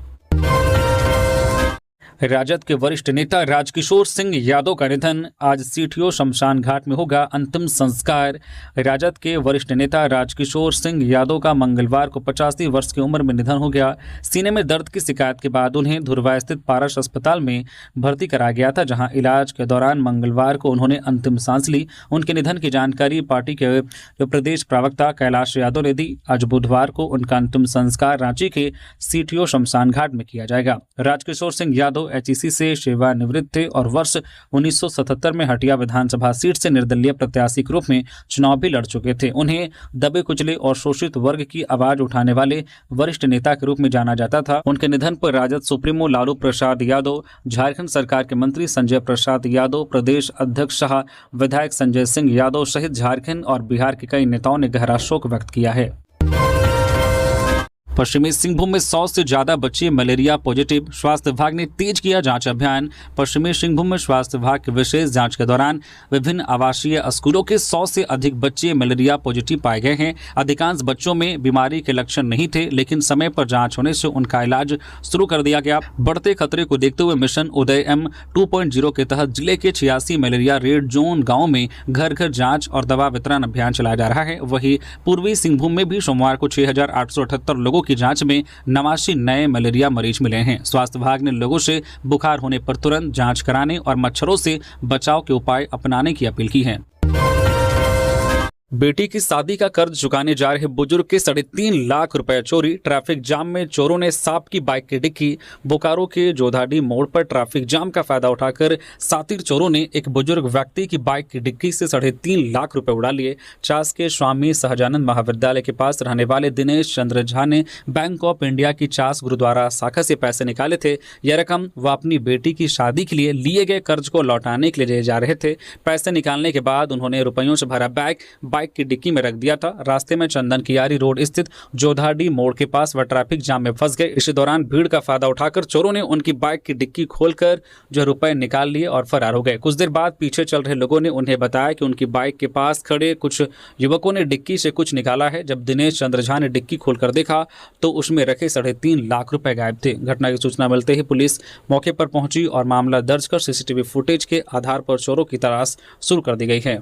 राजद के वरिष्ठ नेता राजकिशोर सिंह यादव का निधन, आज सीटीओ शमशान घाट में होगा अंतिम संस्कार। राजद के वरिष्ठ नेता राजकिशोर सिंह यादव का मंगलवार को 85 वर्ष की उम्र में निधन हो गया। सीने में दर्द की शिकायत के बाद उन्हें धुरवा स्थित पारस अस्पताल में भर्ती कराया गया था, जहां इलाज के दौरान मंगलवार को उन्होंने अंतिम सांस ली। उनके निधन की जानकारी पार्टी के प्रदेश प्रवक्ता कैलाश यादव ने दी। आज बुधवार को उनका अंतिम संस्कार रांची के सीटीओ शमशान घाट में किया जाएगा। राजकिशोर सिंह यादव एचईसी से सेवानिवृत्त थे और वर्ष 1977 में हटिया विधानसभा सीट से निर्दलीय प्रत्याशी के रूप में चुनाव भी लड़ चुके थे। उन्हें दबे कुचले और शोषित वर्ग की आवाज उठाने वाले वरिष्ठ नेता के रूप में जाना जाता था। उनके निधन पर राजद सुप्रीमो लालू प्रसाद यादव, झारखंड सरकार के मंत्री संजय प्रसाद यादव, प्रदेश अध्यक्ष शाह, विधायक संजय सिंह यादव सहित झारखंड और बिहार के कई नेताओं ने गहरा शोक व्यक्त किया है। पश्चिमी सिंहभूम में 100 से ज्यादा बच्चे मलेरिया पॉजिटिव, स्वास्थ्य विभाग ने तेज किया जांच अभियान। पश्चिमी सिंहभूम में स्वास्थ्य विभाग की विशेष जांच के दौरान विभिन्न आवासीय स्कूलों के 100 से अधिक बच्चे मलेरिया पॉजिटिव पाए गए हैं। अधिकांश बच्चों में बीमारी के लक्षण नहीं थे, लेकिन समय पर जांच होने से उनका इलाज शुरू कर दिया गया। बढ़ते खतरे को देखते हुए मिशन उदय M 2.0 के तहत जिले के 86 मलेरिया रेड जोन गाँव में घर घर जाँच और दवा वितरण अभियान चलाया जा रहा है। वहीं पूर्वी सिंहभूम में भी सोमवार को 6,878 लोगों की जांच में 89 नए मलेरिया मरीज मिले हैं। स्वास्थ्य विभाग ने लोगों से बुखार होने पर तुरंत जांच कराने और मच्छरों से बचाव के उपाय अपनाने की अपील की है। बेटी की शादी का कर्ज चुकाने जा रहे बुजुर्ग के 3.5 लाख रुपए चोरी। ट्रैफिक जाम में चोरों ने सांप की बाइक की डिक्की। बोकारो के जोधाडी मोड़ पर ट्रैफिक जाम का फायदा उठाकर शातिर चोरों ने एक बुजुर्ग व्यक्ति की बाइक की डिक्की से 3.5 लाख रुपए उड़ा लिए। चास के स्वामी सहजानंद महाविद्यालय के पास रहने वाले दिनेश चंद्र झा ने बैंक ऑफ इंडिया की चास गुरुद्वारा शाखा से पैसे निकाले थे। यह रकम वह अपनी बेटी की शादी के लिए लिए गए कर्ज को लौटाने के लिए जा रहे थे। पैसे निकालने के बाद उन्होंने रुपयों से भरा बैग बाइक की डिक्की में रख दिया था। रास्ते में चंदन कियारी रोड स्थित जोधाडी मोड़ के पास वह ट्रैफिक जाम में फंस गए। इसी दौरान भीड़ का फायदा उठाकर चोरों ने उनकी बाइक की डिक्की खोलकर जो रुपए निकाल लिए और फरार हो गए। कुछ देर बाद पीछे चल रहे लोगों ने उन्हें बताया कि उनकी बाइक के पास खड़े कुछ युवकों ने डिक्की से कुछ निकाला है। जब दिनेश चंद्र झा ने डिक्की खोलकर देखा तो उसमें रखे 3.5 लाख रुपए गायब थे। घटना की सूचना मिलते ही पुलिस मौके पर पहुंची और मामला दर्ज कर सीसीटीवी फुटेज के आधार पर चोरों की तलाश शुरू कर दी गई है।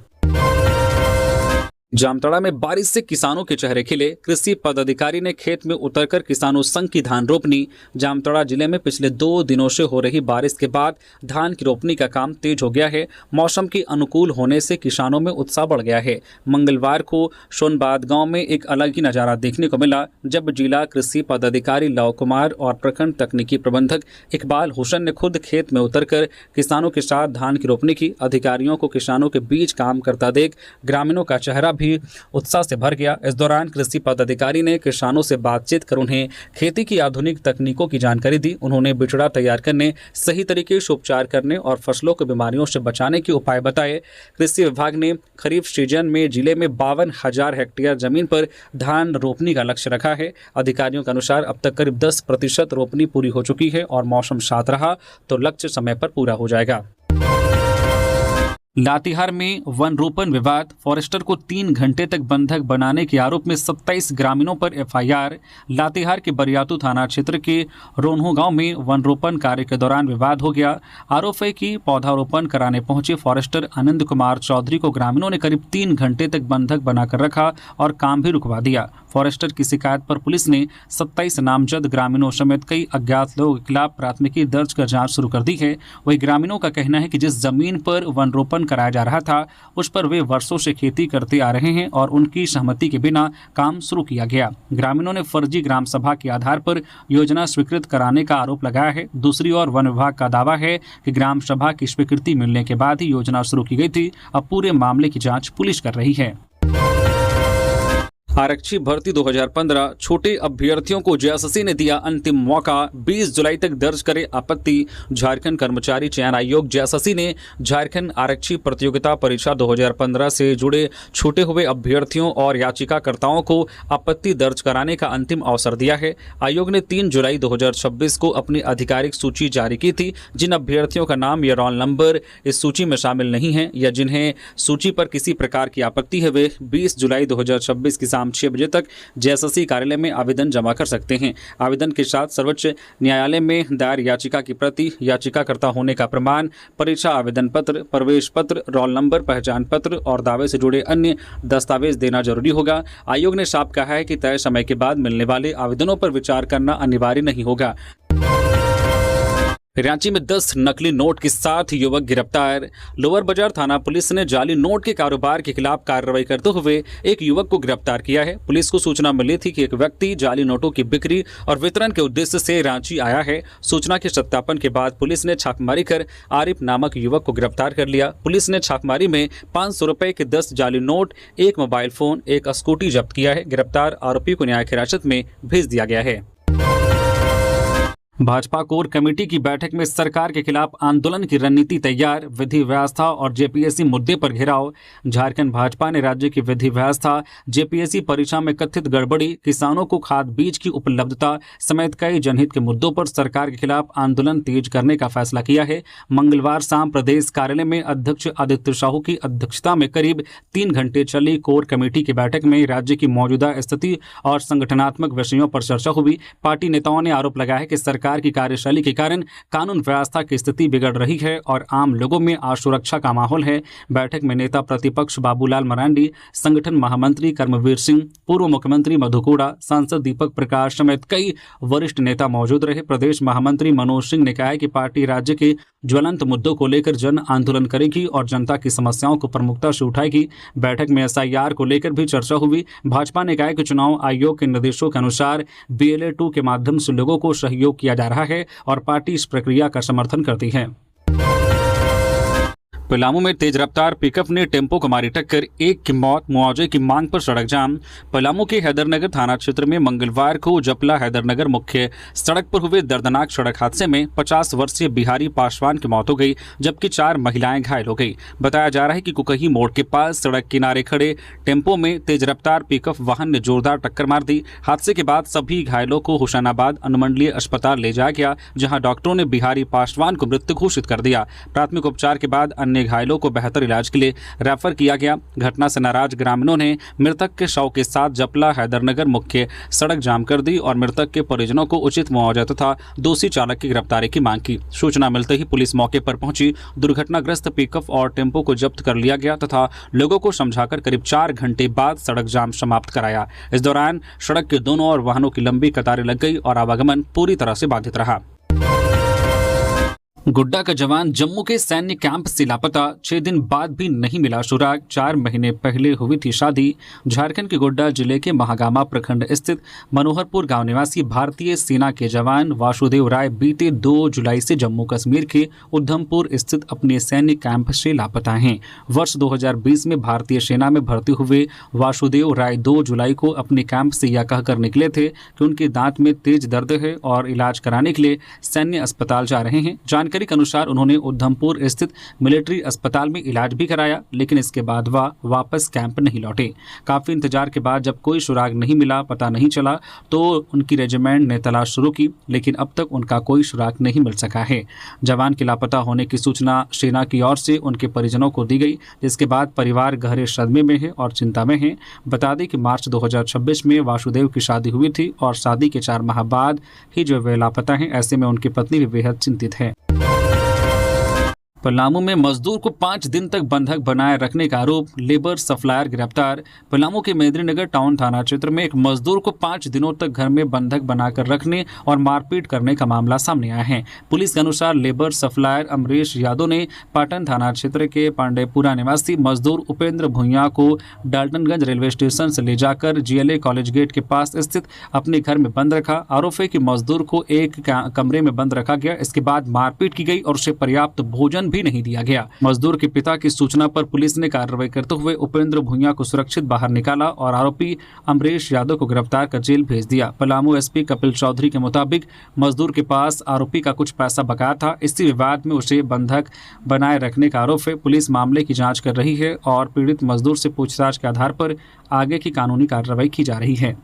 जामताड़ा में बारिश से किसानों के चेहरे खिले। कृषि पदाधिकारी ने खेत में उतरकर किसानों संग की धान रोपनी। जामताड़ा जिले में पिछले 2 दिनों से हो रही बारिश के बाद धान की रोपनी का काम तेज हो गया है। मौसम की अनुकूल होने से किसानों में उत्साह बढ़ गया है। मंगलवार को सोनबाद गांव में एक अलग ही नजारा देखने को मिला, जब जिला कृषि पदाधिकारी लव कुमार और प्रखंड तकनीकी प्रबंधक इकबाल हुसैन ने खुद खेत में उतरकर किसानों के साथ धान की रोपनी की। अधिकारियों को किसानों के बीच काम करता देख ग्रामीणों का चेहरा भी उत्साह से भर गया। इस दौरान कृषि पदाधिकारी ने किसानों से बातचीत कर उन्हें खेती की आधुनिक तकनीकों की जानकारी दी। उन्होंने बिचड़ा तैयार करने, सही तरीके से उपचार करने और फसलों को बीमारियों से बचाने के उपाय बताए। कृषि विभाग ने खरीफ सीजन में जिले में 52,000 हेक्टेयर जमीन पर धान रोपनी का लक्ष्य रखा है। अधिकारियों के अनुसार अब तक करीब 10% रोपनी पूरी हो चुकी है और मौसम साथ रहा तो लक्ष्य समय पर पूरा हो जाएगा। लातेहार में वन रोपण विवाद, फॉरेस्टर को 3 घंटे तक बंधक बनाने के आरोप में 27 ग्रामीणों पर एफआईआर। लातेहार के बरियातू थाना क्षेत्र के रोन्हो गांव में वन रोपण कार्य के दौरान विवाद हो गया। आरोप है कि पौधारोपण कराने पहुंचे फॉरेस्टर आनंद कुमार चौधरी को ग्रामीणों ने करीब 3 घंटे तक बंधक बनाकर रखा और काम भी रुकवा दिया। फॉरेस्टर की शिकायत पर पुलिस ने 27 नामजद ग्रामीणों समेत कई अज्ञात लोगों के खिलाफ प्राथमिकी दर्ज कर जांच शुरू कर दी है। वही ग्रामीणों का कहना है कि जिस जमीन पर वन रोपण कराया जा रहा था उस पर वे वर्षों से खेती करते आ रहे हैं और उनकी सहमति के बिना काम शुरू किया गया। ग्रामीणों ने फर्जी ग्राम सभा के आधार पर योजना स्वीकृत कराने का आरोप लगाया है। दूसरी ओर वन विभाग का दावा है कि ग्राम सभा की स्वीकृति मिलने के बाद ही योजना शुरू की गई थी। अब पूरे मामले की जांच पुलिस कर रही है। आरक्षी भर्ती 2015, छोटे अभ्यर्थियों को जेएसएससी ने दिया अंतिम मौका। 20 जुलाई तक दर्ज करे आपत्ति। झारखंड कर्मचारी चयन आयोग जेएसएससी ने झारखंड आरक्षी प्रतियोगिता परीक्षा 2015 से जुड़े छूटे हुए अभ्यर्थियों और याचिकाकर्ताओं को आपत्ति दर्ज कराने का अंतिम अवसर दिया है। आयोग ने 3 जुलाई 2026 को अपनी आधिकारिक सूची जारी की थी। जिन अभ्यर्थियों का नाम या रोल नंबर इस सूची में शामिल नहीं है या जिन्हें सूची पर किसी प्रकार की आपत्ति है, वे 20 जुलाई 2026 की शाम 6 बजे तक जेएसएससी कार्यालय में आवेदन जमा कर सकते हैं। आवेदन के साथ सर्वोच्च न्यायालय में दायर याचिका की प्रति, याचिकाकर्ता होने का प्रमाण, परीक्षा आवेदन पत्र, प्रवेश पत्र, रोल नंबर, पहचान पत्र और दावे से जुड़े अन्य दस्तावेज देना जरूरी होगा। आयोग ने साफ कहा है कि तय समय के बाद मिलने वाले आवेदनों पर विचार करना अनिवार्य नहीं होगा। रांची में 10 नकली नोट के साथ युवक गिरफ्तार। लोअर बाजार थाना पुलिस ने जाली नोट के कारोबार के खिलाफ कार्रवाई करते हुए एक युवक को गिरफ्तार किया है। पुलिस को सूचना मिली थी कि एक व्यक्ति जाली नोटों की बिक्री और वितरण के उद्देश्य से रांची आया है। सूचना के सत्यापन के बाद पुलिस ने छापेमारी कर आरिफ नामक युवक को गिरफ्तार कर लिया। पुलिस ने छापेमारी में 500 रुपए के 10 जाली नोट, एक मोबाइल फोन, एक स्कूटी जब्त किया है। गिरफ्तार आरोपी को न्यायिक हिरासत में भेज दिया गया है। भाजपा कोर कमेटी की बैठक में सरकार के खिलाफ आंदोलन की रणनीति तैयार, विधि व्यवस्था और जेपीएससी मुद्दे पर घेराव। झारखंड भाजपा ने राज्य की विधि व्यवस्था, जेपीएससी परीक्षा में कथित गड़बड़ी, किसानों को खाद बीज की उपलब्धता समेत कई जनहित के मुद्दों पर सरकार के खिलाफ आंदोलन तेज करने का फैसला किया है। मंगलवार शाम प्रदेश कार्यालय में अध्यक्ष आदित्य साहू की अध्यक्षता में करीब 3 घंटे चली कोर कमेटी की बैठक में राज्य की मौजूदा स्थिति और संगठनात्मक विषयों पर चर्चा हुई। पार्टी नेताओं ने आरोप लगाया है कि सरकार की कार्यशैली के कारण कानून व्यवस्था की स्थिति बिगड़ रही है और आम लोगों में असुरक्षा का माहौल है। बैठक में नेता प्रतिपक्ष बाबूलाल मरांडी, संगठन महामंत्री कर्मवीर सिंह, पूर्व मुख्यमंत्री मधु कोड़ा, सांसद दीपक प्रकाश समेत कई वरिष्ठ नेता मौजूद रहे। प्रदेश महामंत्री मनोज सिंह ने कहा है कि पार्टी राज्य के ज्वलंत मुद्दों को लेकर जन आंदोलन करेगी और जनता की समस्याओं को प्रमुखता से उठाएगी। बैठक में एसआईआर को लेकर भी चर्चा हुई। भाजपा ने कहा कि चुनाव आयोग के निर्देशों के अनुसार BLA 2 के माध्यम से लोगों को सहयोग किया जा रहा है और पार्टी इस प्रक्रिया का समर्थन करती है। पलामू में तेज रफ्तार पिकअप ने टेम्पो को मारी टक्कर, एक की मौत, मुआवजे की मांग पर सड़क जाम। पलामू के हैदरनगर थाना क्षेत्र में मंगलवार को जपला हैदरनगर मुख्य सड़क पर हुए दर्दनाक सड़क हादसे में 50 वर्षीय बिहारी पासवान की मौत हो गई, जबकि 4 महिलाएं घायल हो गई। बताया जा रहा है कि कुकही मोड़ के पास सड़क किनारे खड़े टेम्पो में तेज रफ्तार पिकअप वाहन ने जोरदार टक्कर मार दी। हादसे के बाद सभी घायलों को हुसैनाबाद अनुमंडलीय अस्पताल ले जाया गया, जहाँ डॉक्टरों ने बिहारी पासवान को मृत घोषित कर दिया। प्राथमिक उपचार के बाद अन्य घायलों को बेहतर इलाज के लिए रेफर किया गया। घटना से नाराज ग्रामीणों ने मृतक के शव के साथ जपला हैदरनगर मुख्य सड़क जाम कर दी और मृतक के परिजनों को उचित मुआवजा तथा दोषी चालक की गिरफ्तारी की मांग की। सूचना मिलते ही पुलिस मौके पर पहुंची। दुर्घटनाग्रस्त पिकअप और टेम्पो को जब्त कर लिया गया तथा लोगों को समझाकर करीब 4 घंटे बाद सड़क जाम समाप्त कराया। इस दौरान सड़क के दोनों ओर वाहनों की लंबी कतारें लग गई और आवागमन पूरी तरह से बाधित रहा। गुड्डा का जवान जम्मू के सैन्य कैंप से लापता, 6 दिन बाद भी नहीं मिला सुराग। 4 महीने पहले हुई थी शादी। झारखंड के गुड्डा जिले के महागामा प्रखंड स्थित मनोहरपुर गांव निवासी भारतीय सेना के जवान वासुदेव राय बीते 2 जुलाई से जम्मू कश्मीर के उधमपुर स्थित अपने सैन्य कैंप से लापता हैं। वर्ष 2020 में भारतीय सेना में भर्ती हुए वासुदेव राय 2 जुलाई को अपने कैंप से यह कहकर निकले थे कि उनके दांत में तेज दर्द है और इलाज कराने के लिए सैन्य अस्पताल जा रहे हैं। जानकारी के अनुसार उन्होंने उधमपुर स्थित मिलिट्री अस्पताल में इलाज भी कराया, लेकिन इसके बाद वह वापस कैंप नहीं लौटे। काफी इंतजार के बाद जब कोई सुराग नहीं मिला, पता नहीं चला, तो उनकी रेजिमेंट ने तलाश शुरू की, लेकिन अब तक उनका कोई सुराग नहीं मिल सका है। जवान के लापता होने की सूचना सेना की ओर से उनके परिजनों को दी गई, जिसके बाद परिवार गहरे सदमे में है और चिंता में है। बता दें कि मार्च 2026 में वासुदेव की शादी हुई थी और शादी के 4 माह बाद ही जो वे लापता हैं, ऐसे में उनकी पत्नी भी बेहद चिंतित है। पलामू में मजदूर को 5 दिन तक बंधक बनाए रखने का आरोप, लेबर सप्लायर गिरफ्तार। पलामू के मेदिनीनगर टाउन थाना क्षेत्र में एक मजदूर को 5 दिनों तक घर में बंधक बनाकर रखने और मारपीट करने का मामला सामने आया है। पुलिस के अनुसार लेबर सप्लायर अमरीश यादव ने पाटन थाना क्षेत्र के पांडेपुरा निवासी मजदूर उपेंद्र भुइयां को डाल्टनगंज रेलवे स्टेशन से ले जाकर GLA कॉलेज गेट के पास स्थित अपने घर में बंद रखा। आरोप है कि मजदूर को एक कमरे में बंद रखा गया, इसके बाद मारपीट की गई और उसे पर्याप्त भोजन भी नहीं दिया गया। मजदूर के पिता की सूचना पर पुलिस ने कार्रवाई करते हुए उपेंद्र भुइयां को सुरक्षित बाहर निकाला और आरोपी अमरीश यादव को गिरफ्तार कर जेल भेज दिया। पलामू SP कपिल चौधरी के मुताबिक मजदूर के पास आरोपी का कुछ पैसा बकाया था। इसी विवाद में उसे बंधक बनाए रखने का आरोप है। पुलिस मामले की जाँच कर रही है और पीड़ित मजदूर से पूछताछ के आधार पर आगे की कानूनी कार्रवाई की जा रही है।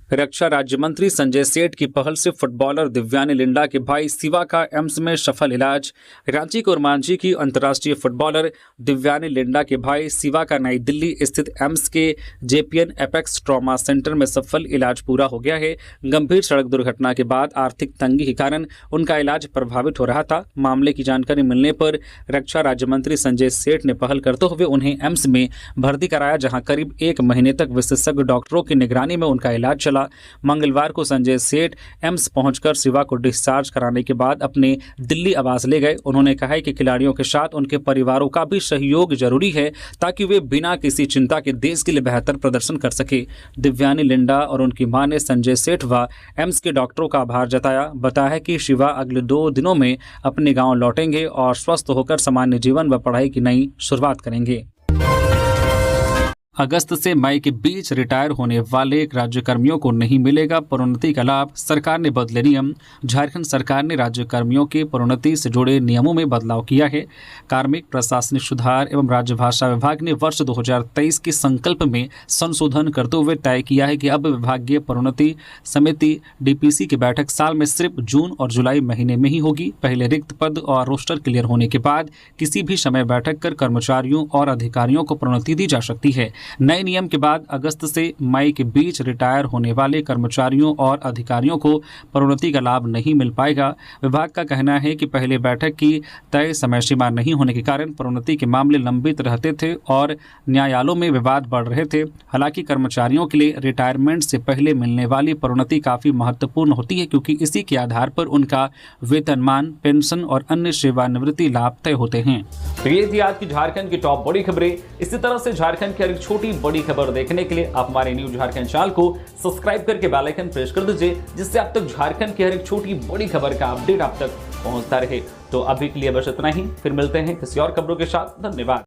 रक्षा राज्य मंत्री संजय सेठ की पहल से फुटबॉलर दिव्यानी लिंडा के भाई शिवा का एम्स में सफल इलाज। रांची कुरमांझी की अंतर्राष्ट्रीय फुटबॉलर दिव्यानी लिंडा के भाई शिवा का नई दिल्ली स्थित एम्स के जेपीएन एपेक्स ट्रॉमा सेंटर में सफल इलाज पूरा हो गया है। गंभीर सड़क दुर्घटना के बाद आर्थिक तंगी के कारण उनका इलाज प्रभावित हो रहा था। मामले की जानकारी मिलने पर रक्षा राज्य मंत्री संजय सेठ ने पहल करते हुए उन्हें एम्स में भर्ती कराया, जहां करीब 1 महीने तक विशेषज्ञ डॉक्टरों की निगरानी में उनका इलाज चला। मंगलवार को संजय सेठ एम्स पहुंचकर शिवा को डिस्चार्ज कराने के बाद अपने दिल्ली आवास ले गए। उन्होंने कहा है कि खिलाड़ियों के साथ उनके परिवारों का भी सहयोग जरूरी है ताकि वे बिना किसी चिंता के देश के लिए बेहतर प्रदर्शन कर सके। दिव्यानी लिंडा और उनकी मां ने संजय सेठ व एम्स के डॉक्टरों का आभार जताया। बताया कि शिवा अगले 2 दिनों में अपने गांव लौटेंगे और स्वस्थ होकर सामान्य जीवन व पढ़ाई की नई शुरुआत करेंगे। अगस्त से मई के बीच रिटायर होने वाले राज्यकर्मियों को नहीं मिलेगा प्रोन्नति का लाभ, सरकार ने बदले नियम। झारखंड सरकार ने राज्यकर्मियों के प्रोन्नति से जुड़े नियमों में बदलाव किया है। कार्मिक प्रशासनिक सुधार एवं राजभाषा विभाग ने वर्ष 2023 के संकल्प में संशोधन करते हुए तय किया है कि अब विभागीय प्रोन्नति समिति डीपीसी की बैठक साल में सिर्फ जून और जुलाई महीने में ही होगी। पहले रिक्त पद और रोस्टर क्लियर होने के बाद किसी भी समय बैठक कर कर्मचारियों और अधिकारियों को प्रोन्नति दी जा सकती है। नए नियम के बाद अगस्त से मई के बीच रिटायर होने वाले कर्मचारियों और अधिकारियों को प्रोन्नति का लाभ नहीं मिल पाएगा। विभाग का कहना है कि पहले बैठक की तय समय सीमा नहीं होने के कारण प्रोन्नति के मामले लंबित रहते थे और न्यायालयों में विवाद बढ़ रहे थे। हालांकि कर्मचारियों के लिए रिटायरमेंट से पहले मिलने वाली प्रोन्नति काफी महत्वपूर्ण होती है, क्योंकि इसी के आधार पर उनका वेतनमान, पेंशन और अन्य सेवानिवृत्ति लाभ तय होते हैं। तो ये थी आज की झारखंड की टॉप बड़ी खबरें। इसी तरह से झारखंड की हर एक छोटी बड़ी खबर देखने के लिए आप हमारे न्यूज झारखंड चैनल को सब्सक्राइब करके बेल आइकन प्रेस कर दीजिए, जिससे आप तक झारखंड की हर एक छोटी बड़ी खबर का अपडेट आप तक पहुंचता रहे। तो अभी के लिए बस इतना ही, फिर मिलते हैं किसी और खबरों के साथ। धन्यवाद।